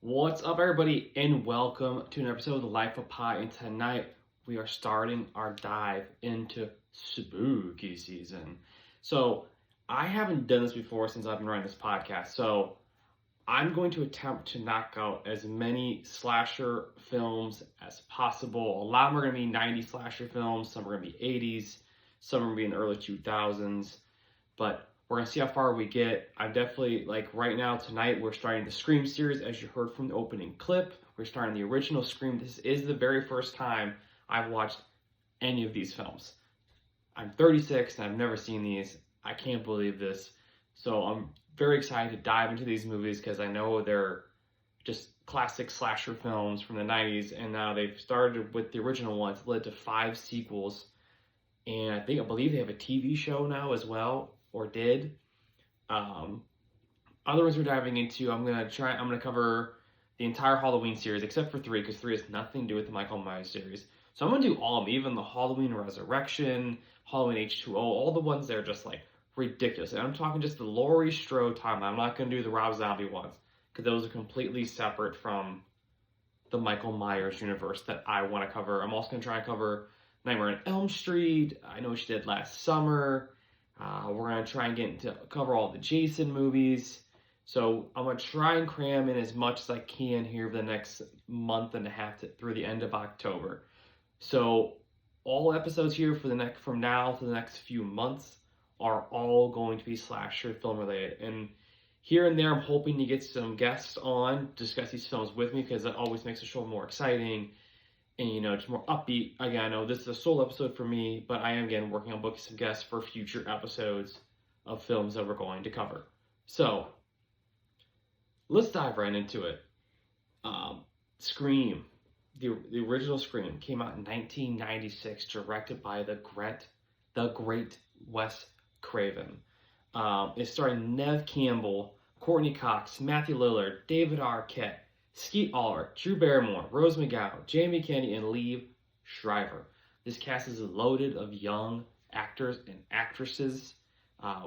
What's up, everybody, and welcome to an episode of the Lifeofpy. And tonight we are starting our dive into spooky season. So I haven't done this before since I've been running this podcast. So I'm going to attempt to knock out as many slasher films as possible. A lot of them are going to be 90s slasher films. Some are going to be 80s. Some are going to be in the early 2000s. But we're going to see how far we get. I'm definitely, right now, tonight, we're starting the Scream series, as you heard from the opening clip. We're starting the original Scream. This is the very first time I've watched any of these films. I'm 36 and I've never seen these. I can't believe this. So I'm very excited to dive into these movies because I know they're just classic slasher films from the 90s, and now they've started with the original ones, led to 5 sequels, and I believe they have a TV show now as well, or did. Other ones we're diving into, I'm gonna cover the entire Halloween series except for 3, because 3 has nothing to do with the Michael Myers series. So I'm gonna do all of them, even the Halloween Resurrection, Halloween H2O, all the ones that are just ridiculous. And I'm talking just the Laurie Strode timeline. I'm not gonna do the Rob Zombie ones because those are completely separate from the Michael Myers universe that I want to cover. I'm also gonna try and cover Nightmare on Elm Street. I know she did last summer. We're going to try and get to cover all the Jason movies. So I'm going to try and cram in as much as I can here for the next month and a half through the end of October. So all episodes here from now to the next few months are all going to be slasher film related. And here and there, I'm hoping to get some guests on to discuss these films with me, because that always makes the show more exciting and, just more upbeat. Again, I know this is a solo episode for me, but I am, again, working on booking some guests for future episodes of films that we're going to cover. So, let's dive right into it. Scream, the original Scream, came out in 1996, directed by the great Wes Craven. It's starring Neve Campbell, Courtney Cox, Matthew Lillard, David Arquette, Skeet Ulrich, Drew Barrymore, Rose McGowan, Jamie Kennedy, and Liev Schreiber. This cast is loaded of young actors and actresses.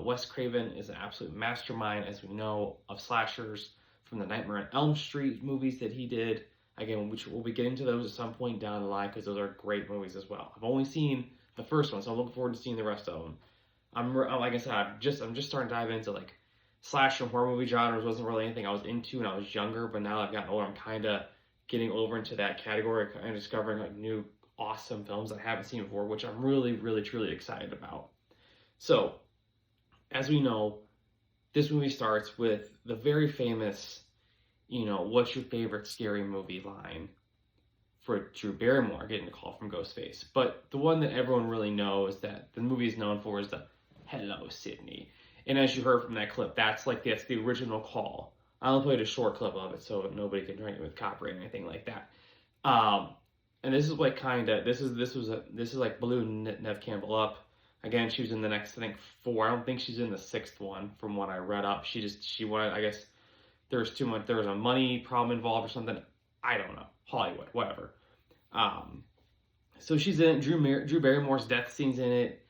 Wes Craven is an absolute mastermind, as we know, of slashers from the Nightmare on Elm Street movies that he did. Again, which we'll be getting to those at some point down the line, because those are great movies as well. I've only seen the first one, so I'm looking forward to seeing the rest of them. Like I said, I'm just starting to dive into slasher horror movie genres. Wasn't really anything I was into when I was younger, but now I've gotten older, I'm kind of getting over into that category and discovering new awesome films I haven't seen before, which I'm really, really, truly excited about. So, as we know, this movie starts with the very famous, what's your favorite scary movie line for Drew Barrymore getting a call from Ghostface. But the one that everyone really knows, that the movie is known for, is the "Hello, Sydney." And as you heard from that clip, that's the original call. I only played a short clip of it, so nobody can drink it with copyright or anything like that. And this is this is blew Neve Campbell up. Again, she was in the next, 4. I don't think she's in the 6th one from what I read up. She wanted, I guess there was a money problem involved or something. I don't know. Hollywood, whatever. So she's in it. Drew Barrymore's death scene's in it.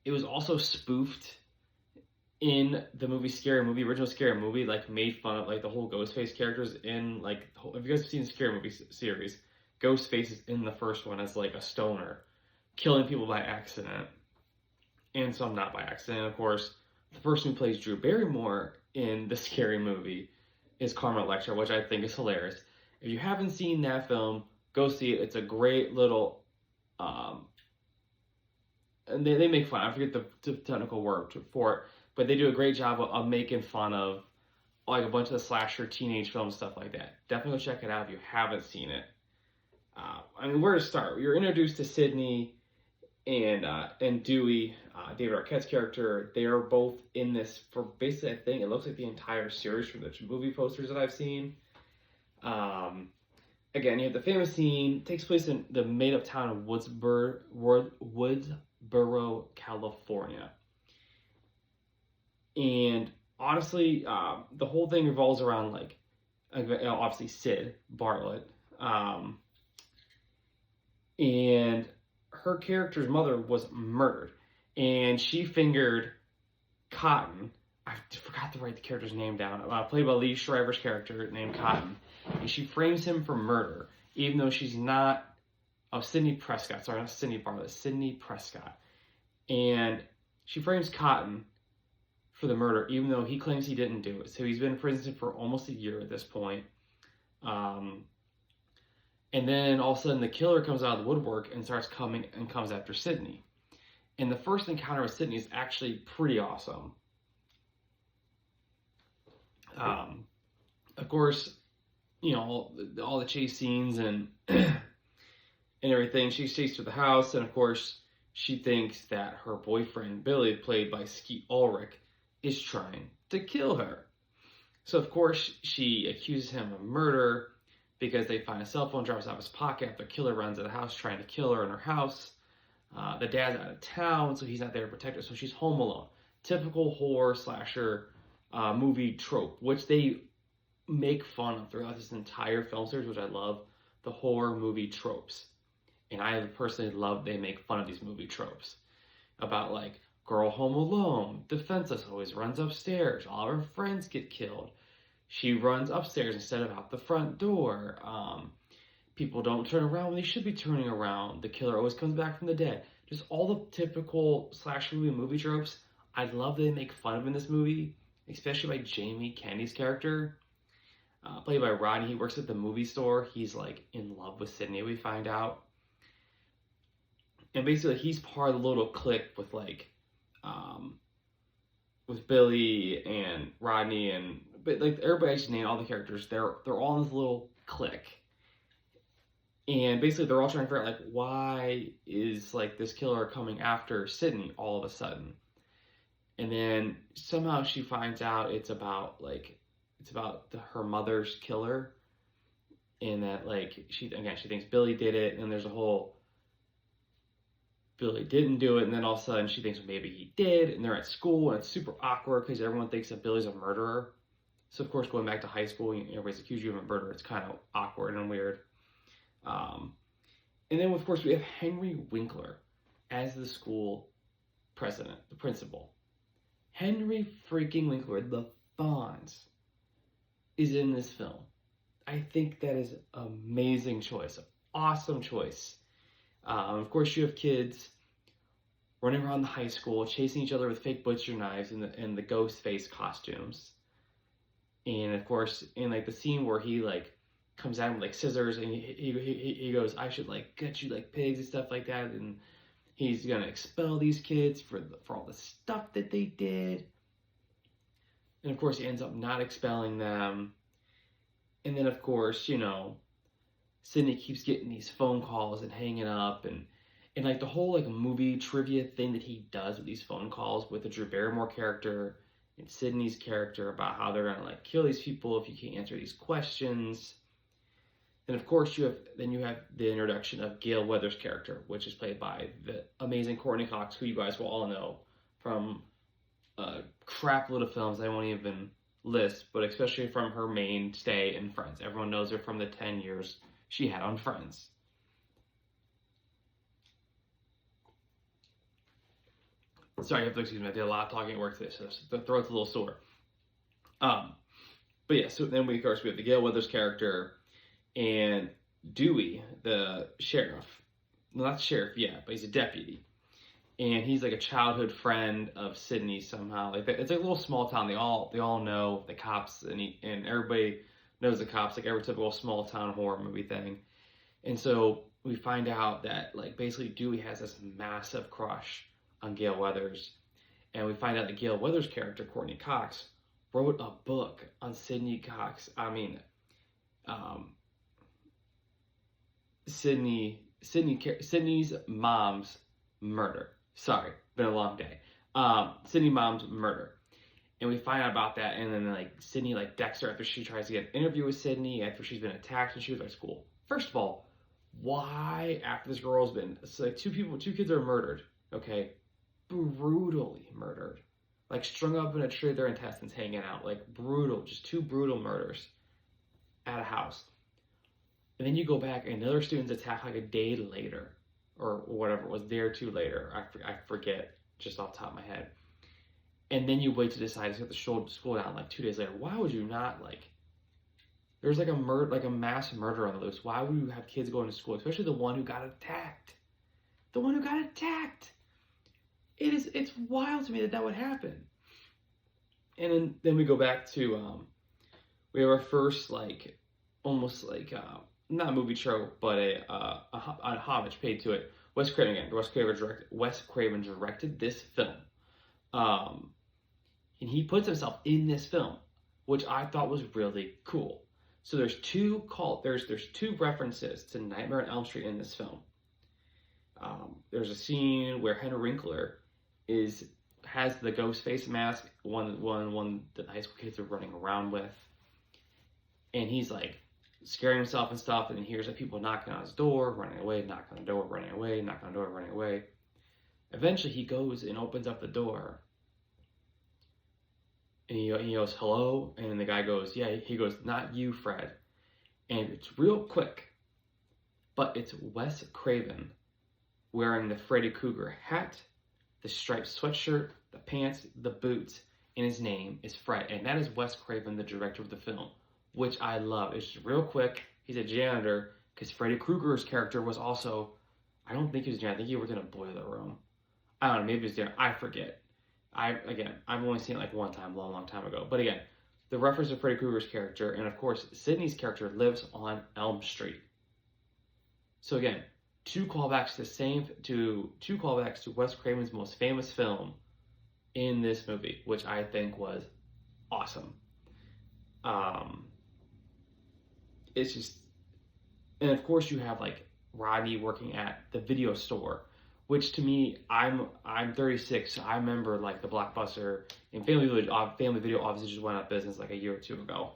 It was also spoofed in the original Scary Movie, made fun of the whole Ghostface characters in if you guys have seen the Scary Movie series, Ghostface is in the first one as a stoner, killing people by accident, and some not by accident. Of course, the person who plays Drew Barrymore in the Scary Movie is Carmen Electra, which I think is hilarious. If you haven't seen that film, go see it. It's a great little, and they make fun. I forget the technical word for it, but they do a great job of making fun of a bunch of the slasher teenage films, stuff like that. Definitely go check it out if you haven't seen it. Where to start? You're introduced to Sydney and Dewey, David Arquette's character. They are both in this for basically, I think it looks like the entire series from the movie posters that I've seen. Again, you have the famous scene. It takes place in the made-up town of Woodsboro, California. And honestly, the whole thing revolves around obviously Sid Bartlett, and her character's mother was murdered, and she fingered Cotton I forgot to write the character's name down, played by Lee Shriver's character named Cotton, and she frames him for murder, even though she's not, Sidney Prescott, sorry, not Sidney Bartlett, Sidney Prescott. And she frames Cotton for the murder, even though he claims he didn't do it. So he's been in prison for almost a year at this point. And then all of a sudden the killer comes out of the woodwork and comes after Sidney. And the first encounter with Sidney is actually pretty awesome. Of course, you know, all the chase scenes and and everything. She's chased through the house, and of course, she thinks that her boyfriend Billy, played by Skeet Ulrich, is trying to kill her. So of course, she accuses him of murder because they find a cell phone drops out of his pocket after the killer runs to the house trying to kill her in her house. The dad's out of town, so he's not there to protect her, so she's home alone. Typical horror slasher movie trope, which they make fun of throughout this entire film series, which I love, the horror movie tropes. And I personally love they make fun of these movie tropes about, like, girl home alone, defenseless, always runs upstairs, all of her friends get killed. She runs upstairs instead of out the front door. People don't turn around when they should be turning around. The killer always comes back from the dead. Just all the typical slash movie tropes. I love that they make fun of in this movie, especially by Jamie Kennedy's character, played by Rodney. He works at the movie store. He's like in love with Sydney, we find out. And basically he's part of the little clique with with Billy and Rodney, but like everybody just named all the characters. They're all in this little clique. And basically they're all trying to figure out, like, why is like this killer coming after Sydney all of a sudden? And then somehow she finds out it's about her mother's killer, and that like she thinks Billy did it, and there's a whole Billy didn't do it, and then all of a sudden she thinks maybe he did, and they're at school, and it's super awkward because everyone thinks that Billy's a murderer. So of course, going back to high school, everybody's accused you of a murder. It's kind of awkward and weird. And then of course we have Henry Winkler as the school president, the principal. Henry freaking Winkler, the Fonz, is in this film. I think that is an amazing choice, an awesome choice. Of course, you have kids running around the high school, chasing each other with fake butcher knives and the ghost face costumes. And of course, in like the scene where he like comes out with like scissors and he goes, "I should like gut you like pigs," and stuff like that, and he's gonna expel these kids for all the stuff that they did. And of course, he ends up not expelling them. And then of course, you know, Sydney keeps getting these phone calls and hanging up, and like the whole like movie trivia thing that he does with these phone calls with the Drew Barrymore character and Sydney's character about how they're gonna like kill these people if you can't answer these questions. And of course, you have the introduction of Gale Weathers' character, which is played by the amazing Courtney Cox, who you guys will all know from crap load of films I won't even list, but especially from her mainstay in Friends. Everyone knows her from the 10 years she had on Friends. Sorry, you have to excuse me. I did a lot of talking at work today, so the throat's a little sore. But yeah, so then of course we have the Gale Weathers character and Dewey, the sheriff. No, not the sheriff, yeah, but he's a deputy. And he's like a childhood friend of Sydney somehow. Like it's like a little small town. They all know the cops, and everybody knows the cops, like every typical small town horror movie thing. And so we find out that like basically Dewey has this massive crush on Gale Weathers, and we find out that Gale Weathers' character Courtney Cox wrote a book on Sydney's mom's murder. Sorry, been a long day. Sydney's mom's murder. And we find out about that, and then like Sydney like decks her after she tries to get an interview with Sydney after she's been attacked and she was at school. First of all, why after this girl's been like two kids are murdered, okay? Brutally murdered. Like strung up in a tree, their intestines hanging out, like brutal, just two brutal murders at a house. And then you go back and another student's attacked like a day later, or whatever it was, day or two later. I forget just off the top of my head. and then you wait to decide to set the school down like 2 days later. Why would you not, like, there's like a mass murder on the loose. Why would you have kids going to school, especially the one who got attacked? The one who got attacked. It's wild to me that would happen. And then we go back to we have our first, like, almost like not a movie trope, but a homage paid to it. Wes Craven again. Wes Craven directed this film, and he puts himself in this film, which I thought was really cool. So there's two references to Nightmare on Elm Street in this film. There's a scene where Henry Winkler has the ghost face mask, one that the high school kids are running around with, and he's like scaring himself and stuff, and he hears like people knocking on his door, running away, knocking on the door, running away, knocking on the door, running away. Eventually he goes and opens up the door, and he goes, hello, and the guy goes, yeah, he goes, not you, Fred. And it's real quick, but it's Wes Craven wearing the Freddy Krueger hat, the striped sweatshirt, the pants, the boots, and his name is Fred. And that is Wes Craven, the director of the film, which I love. It's just real quick. He's a janitor, because Freddy Krueger's character was also, I don't think he was a janitor. I think he worked in a boiler room. I don't know, maybe he was janitor. I forget. I've only seen it like one time, a long time ago. But again, the reference to Freddy Krueger's character, and of course, Sidney's character lives on Elm Street. So again, two callbacks to Wes Craven's most famous film in this movie, which I think was awesome. It's just, and of course you have like Rodney working at the video store, which to me, I'm 36, so I remember like the Blockbuster and Family Video obviously just went out of business like a year or two ago.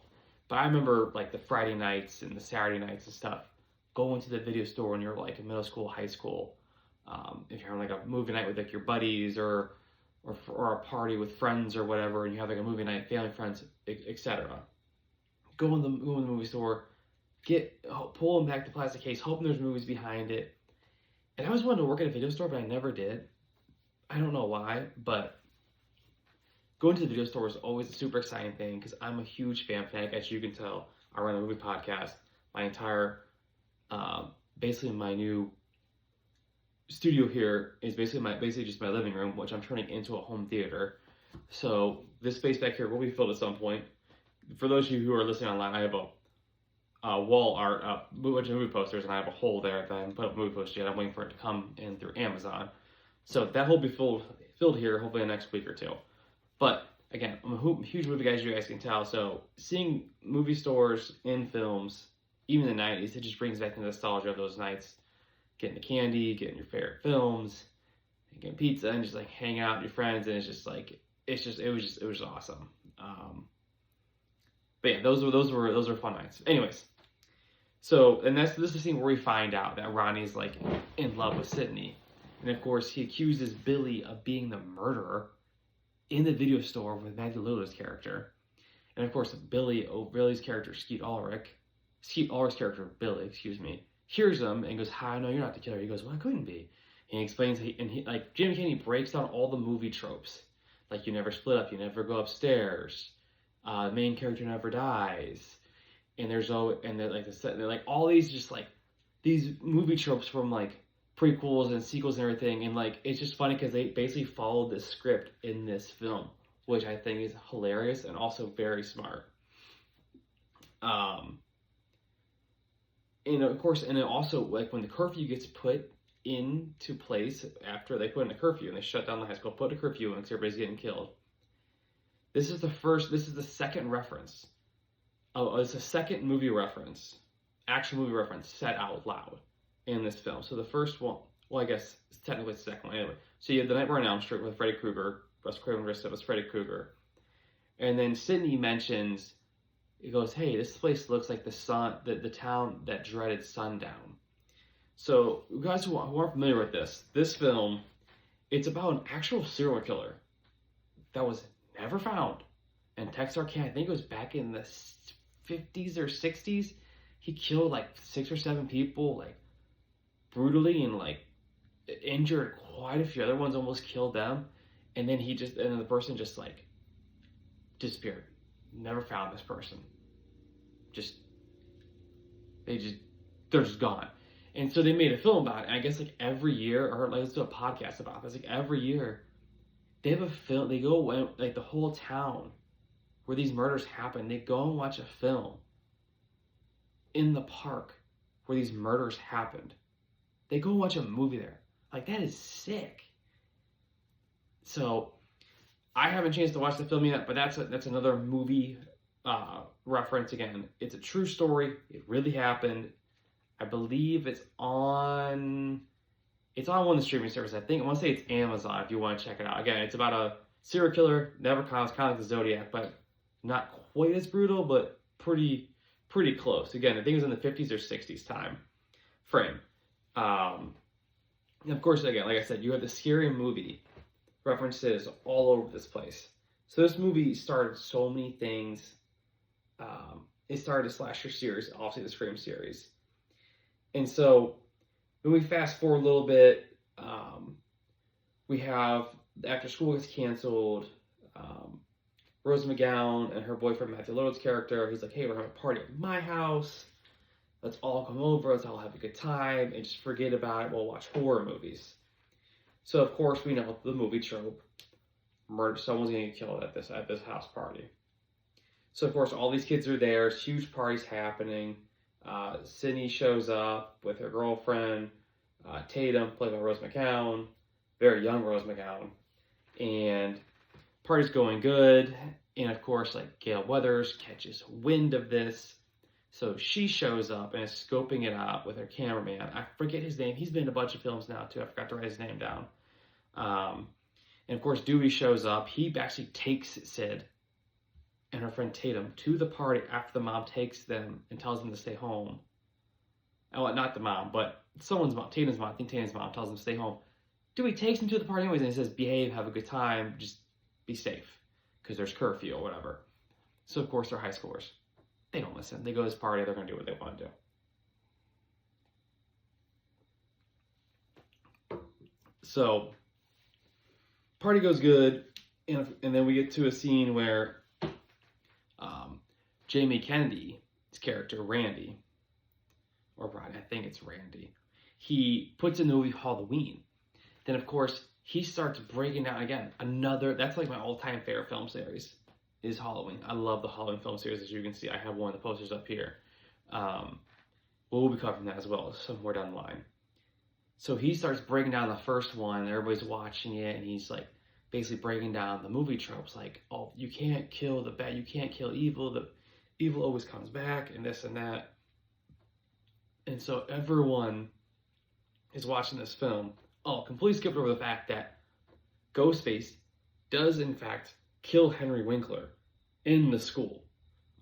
But I remember like the Friday nights and the Saturday nights and stuff, going to the video store when you're like in middle school, high school. If you're having like a movie night with like your buddies or a party with friends or whatever, and you have like a movie night, family, friends, etc. Go in the movie store, pull them back the plastic case, hoping there's movies behind it. And I always wanted to work at a video store, but I never did. I don't know why, but going to the video store is always a super exciting thing, because I'm a huge fan fanatic, as you can tell. I run a movie podcast. My entire, basically my new studio here is basically just my living room, which I'm turning into a home theater. So this space back here will be filled at some point. For those of you who are listening online, I have a wall art, a bunch of movie posters, and I have a hole there that I haven't put up movie posters yet. I'm waiting for it to come in through Amazon. So that hole will be filled here hopefully in the next week or two. But again, I'm a huge movie guy, as you guys can tell. So seeing movie stores in films, even in the 90s, it just brings back the nostalgia of those nights. Getting the candy, getting your favorite films, getting pizza, and just like hang out with your friends, and it was awesome. But yeah, those were fun nights. Anyways, so this is the scene where we find out that Ronnie's like in love with Sidney, and of course he accuses Billy of being the murderer in the video store with Maggie Lillard's character, and of course Billy's character Skeet Ulrich's character Billy, hears him and goes, "Hi, no, you're not the killer." He goes, "Well, I couldn't be." And he explains, like Jamie Kennedy breaks down all the movie tropes, like you never split up, you never go upstairs, the main character never dies, and they're like all these just like these movie tropes from like prequels and sequels and everything, and like it's just funny because they basically followed this script in this film, which I think is hilarious and also very smart. And of course, and it also, like when the curfew gets put into place after they put in a curfew and they shut down the high school, put a curfew in because everybody's getting killed. This is the second reference. It's a second movie reference, action movie reference said out loud in this film. So the first one, well, I guess it's technically the second one anyway. So you have The Nightmare on Elm Street with Freddy Krueger, Wes Craven dressed up as Freddy Krueger. And then Sidney mentions, he goes, "Hey, this place looks like the town that dreaded sundown." So, you guys who aren't familiar with this film, it's about an actual serial killer that was never found in Texarkana. I think it was back in the 50s or 60s. He killed like 6 or 7 people, like brutally, and like injured quite a few other ones, almost killed them. And then the person just like disappeared. Never found this person. They're just gone. And so they made a film about it. And I guess like every year, or like let's do a podcast about this. Like every year, they have a film. They go like the whole town where these murders happen. They go and watch a film in the park where these murders happened. They go watch a movie there. Like that is sick. So I haven't a chance to watch the film yet, but that's another movie reference again. It's a true story. It really happened. I believe it's on one of the streaming services. I want to say it's Amazon if you want to check it out. Again, it's about a serial killer, never comes, kind of like the Zodiac, but not quite as brutal, but pretty close. Again, I think it was in the 50s or 60s time frame. And of course, again, like I said, you have the Scary Movie references all over this place. So this movie started so many things. It started a slasher series, obviously the Scream series. And so when we fast forward a little bit, we have after school gets canceled, Rose McGowan and her boyfriend Matthew Lillard's character, he's like, hey, we're having a party at my house. Let's all come over. Let's all have a good time and just forget about it. We'll watch horror movies. So of course we know the movie trope: murder. Someone's gonna get killed at this house party. So of course all these kids are there. Huge parties happening. Sydney shows up with her girlfriend, Tatum, played by Rose McGowan, very young Rose McGowan, and party's going good. And of course, like Gail Weathers catches wind of this, so she shows up and is scoping it out with her cameraman. I forget his name. He's been in a bunch of films now too. I forgot to write his name down. And of course, Dewey shows up. He actually takes Sid and her friend Tatum to the party after the mom takes them and tells them to stay home. Oh, not the mom, but someone's mom, Tatum's mom. I think Tatum's mom tells them to stay home. Dewey takes them to the party anyways, and he says, behave, have a good time, just be safe, because there's curfew or whatever. So of course they're high schoolers. They don't listen. They go to this party, they're going to do what they want to do. So party goes good, and then we get to a scene where Jamie Kennedy's character, Randy, or Rodney, I think it's Randy, he puts in the movie Halloween. Then of course he starts breaking down again. That's like my all-time favorite film series is Halloween. I love the Halloween film series, as you can see. I have one of the posters up here. We'll be covering that as well somewhere down the line. So he starts breaking down the first one, everybody's watching it, and he's like basically breaking down the movie tropes, like, oh, you can't kill the bad, you can't kill evil, the evil always comes back, and this and that. And so everyone is watching this film. Oh, completely skipped over the fact that Ghostface does in fact kill Henry Winkler in the school.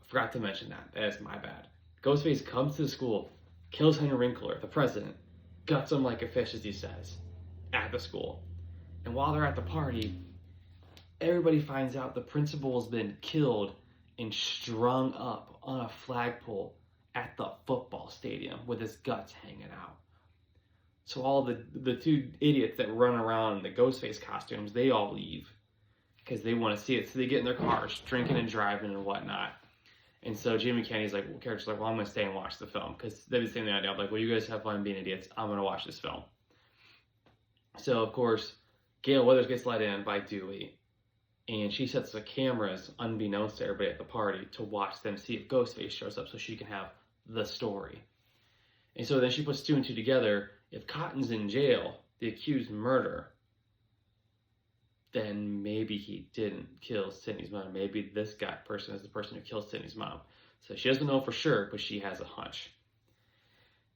I forgot to mention that. That is my bad. Ghostface comes to the school, kills Henry Winkler, the president, guts him like a fish, as he says, at the school. And while they're at the party, everybody finds out the principal has been killed and strung up on a flagpole at the football stadium with his guts hanging out. So all the two idiots that run around in the Ghostface costumes, they all leave because they want to see it. So they get in their cars, drinking and driving and whatnot. And so Jamie Kennedy's like, character's like, well, I'm going to stay and watch the film, because they've been saying the idea. I'm like, well, you guys have fun being idiots. I'm going to watch this film. So of course, Gail Weathers gets let in by Dewey, and she sets the cameras, unbeknownst to everybody at the party, to watch them see if Ghostface shows up so she can have the story. And so then she puts two and two together. If Cotton's in jail, the accused murder, then maybe he didn't kill Sydney's mom. Maybe this person is the person who killed Sydney's mom. So she doesn't know for sure, but she has a hunch.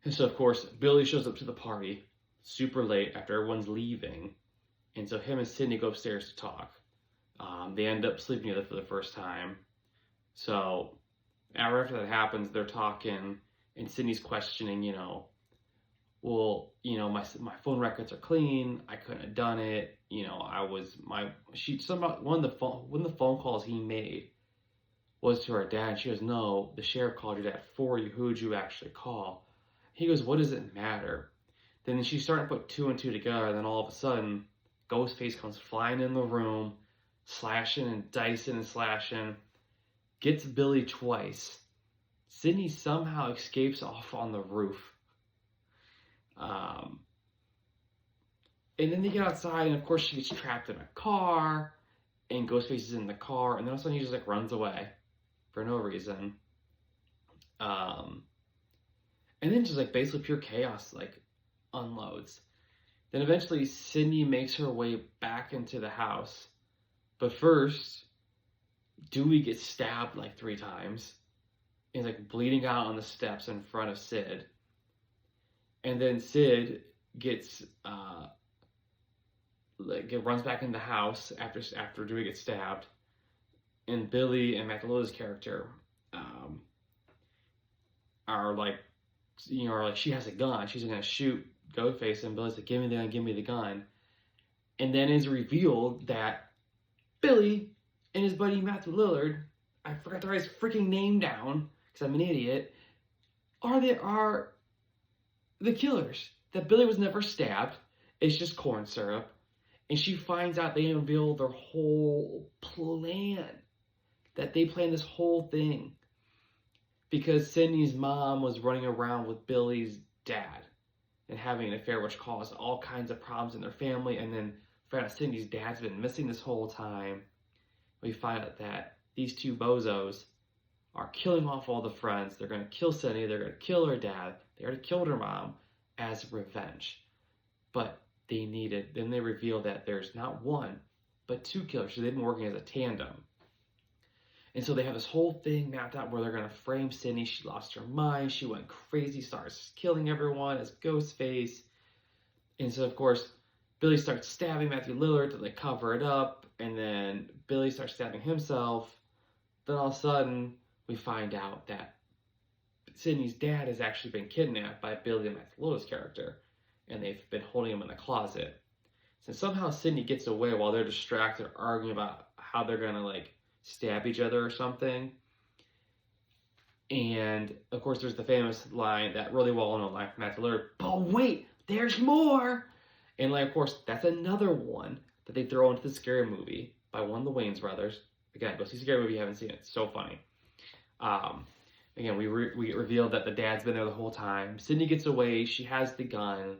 And so, of course, Billy shows up to the party super late after everyone's leaving. And so him and Sydney go upstairs to talk. They end up sleeping together for the first time. So after that happens, they're talking, and Sydney's questioning, well, my phone records are clean. I couldn't have done it. One of the phone calls he made was to her dad. She goes, no, the sheriff called your dad for you. Who would you actually call? He goes, what does it matter? Then she's starting to put two and two together. And then all of a sudden, Ghostface comes flying in the room, slashing and dicing and slashing, gets Billy twice. Sidney somehow escapes off on the roof. And then they get outside, and of course she gets trapped in a car, and Ghostface is in the car, and then all of a sudden he just like runs away for no reason. And then just like basically pure chaos like unloads. Then eventually Sidney makes her way back into the house, but first Dewey gets stabbed like 3 times. He's like bleeding out on the steps in front of Sid. And then Sid gets runs back in the house after Dewey gets stabbed. And Billy and Matthew character are like, she has a gun. She's gonna shoot Ghostface, and Billy's like, give me the gun. And then it's revealed that Billy and his buddy Matthew Lillard, I forgot to write his freaking name down because I'm an idiot, are the killers. That Billy was never stabbed. It's just corn syrup. And she finds out they unveil their whole plan. That they planned this whole thing. Because Sidney's mom was running around with Billy's dad and having an affair, which caused all kinds of problems in their family. And then found out Sidney's dad's been missing this whole time. We find out that these 2 bozos are killing off all the friends. They're going to kill Sidney. They're going to kill her dad. They already killed her mom as revenge. But then they reveal that there's not 1, but 2 killers. So they've been working as a tandem. And so they have this whole thing mapped out where they're going to frame Sidney. She lost her mind. She went crazy, starts killing everyone as Ghostface. And so, of course, Billy starts stabbing Matthew Lillard to like cover it up. And then Billy starts stabbing himself. Then all of a sudden, we find out that Sidney's dad has actually been kidnapped by Billy and Matthew Lillard's character. And they've been holding him in the closet. So somehow Sidney gets away while they're distracted, arguing about how they're going to like stab each other or something. And of course there's the famous line, that really well-known line from Matthew Lillard, but wait, there's more! And like, of course, that's another one that they throw into the Scary Movie by one of the Wayans brothers. Again, go see Scary Movie if you haven't seen it. It's so funny. Again, we revealed that the dad's been there the whole time. Sidney gets away. She has the gun.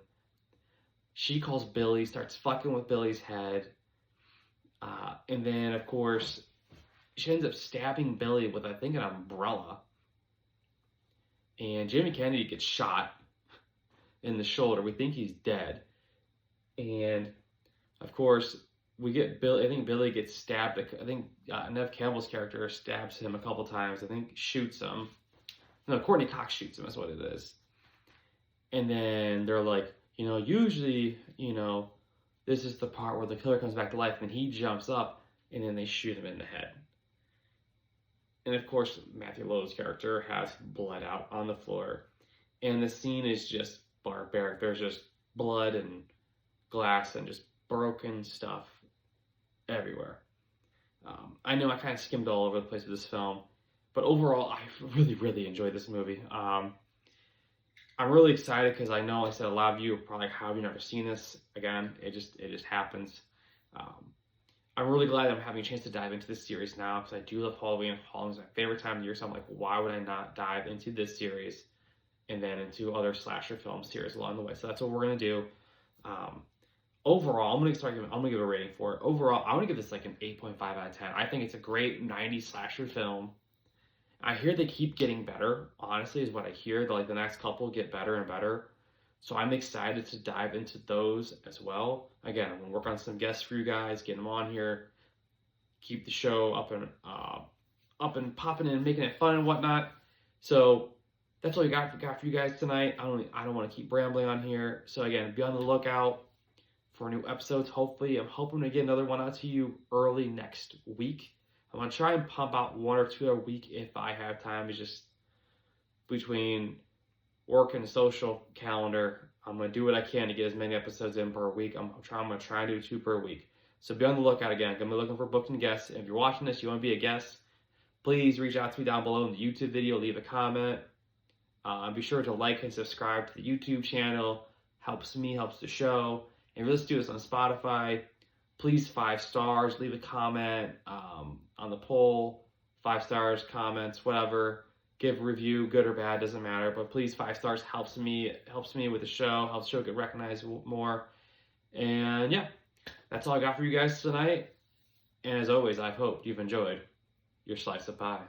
She calls Billy, starts fucking with Billy's head. And then, of course, she ends up stabbing Billy with, I think, an umbrella. And Jamie Kennedy gets shot in the shoulder. We think he's dead. And, of course, we get Billy. I think Billy gets stabbed. I think Neve Campbell's character stabs him a couple times. I think shoots him. No, Courtney Cox shoots him, is what it is. And then they're like, usually, this is the part where the killer comes back to life, and he jumps up, and then they shoot him in the head. And of course, Matthew Lillard's character has bled out on the floor. And the scene is just barbaric. There's just blood and glass and just broken stuff everywhere. I know I kind of skimmed all over the place with this film, but overall, I really, really enjoyed this movie. I'm really excited because I know I said a lot of you are probably, how have you never seen this? Again, it just happens. I'm really glad I'm having a chance to dive into this series now because I do love Halloween. Halloween's my favorite time of the year, so I'm like, why would I not dive into this series and then into other slasher film series along the way? So that's what we're gonna do. Overall, I'm gonna give a rating for it. Overall, I'm gonna give this like an 8.5 out of 10. I think it's a great 90s slasher film. I hear they keep getting better, honestly, is what I hear. Like the next couple get better and better. So I'm excited to dive into those as well. Again, I'm going to work on some guests for you guys, get them on here, keep the show up and popping and making it fun and whatnot. So that's all we got for you guys tonight. I don't want to keep rambling on here. So again, be on the lookout for new episodes. Hopefully, I'm hoping to get another one out to you early next week. I'm going to try and pump out 1 or 2 a week if I have time. It's just between work and the social calendar, I'm going to do what I can to get as many episodes in per week. I'm going to try and do 2 per week. So be on the lookout again. I'm going to be looking for booking guests. If you're watching this, you want to be a guest, please reach out to me down below in the YouTube video. Leave a comment. Be sure to like and subscribe to the YouTube channel. Helps me, helps the show. And let's do this on Spotify. please 5 stars, leave a comment on the poll, 5 stars, comments, whatever. Give a review, good or bad, doesn't matter. But please, 5 stars helps me with the show, helps the show get recognized more. And yeah, that's all I got for you guys tonight. And as always, I hope you've enjoyed your slice of pie.